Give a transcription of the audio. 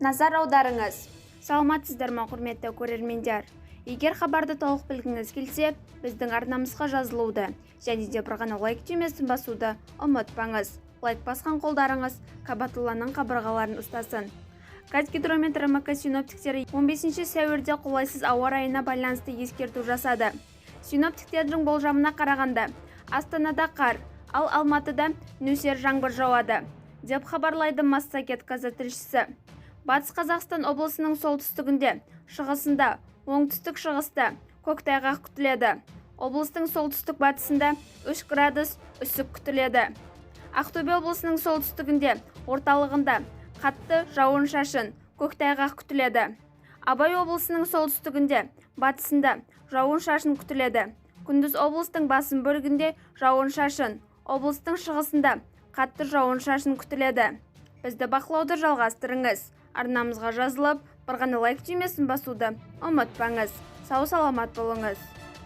Назар аударыңыз. Саламатсыздар ма, құрметті көрермендер? Егер хабарды толық білгіңіз келсе, біздің арнамызға жазылуды және де бір ғана лайк түймесін басуды ұмытпаңыз. Лайк басқан қолдарыңыз қабатуланның қабырғаларын ұстасын. Қазгидромет РМК синоптиктері 15 сәуірде қолайсыз ауа райына байланысты ескерту жасады. Синоптиктердің болжамына қарағанда, Астанада қар, ал Алматыда нөсер жаңбыр жауады, деп хабарлайды Массагет тілшісі. Батыс Қазақстан облысының солтүстігінде, шығысында, оңтүстік-шығыста көктайғақ күтіледі. Облыстың солтүстік-батысында 3 градус үсік күтіледі. Ақтөбе облысының солтүстігінде, орталығында қатты жауын-шашын, көктайғақ күтіледі. Абай облысының солтүстігінде, батысында жауын-шашын күтіледі. Күндіз облыстың басым бөлігінде жауын-шашын, облыстың шығысында қатты жауын-шашын күтіледі. Бізді бақылауды жалғастырыңыз. Арнамызға жазылып, бір ғана лайк түймесін басуды ұмытпаңыз. Сау саламат болыңыз.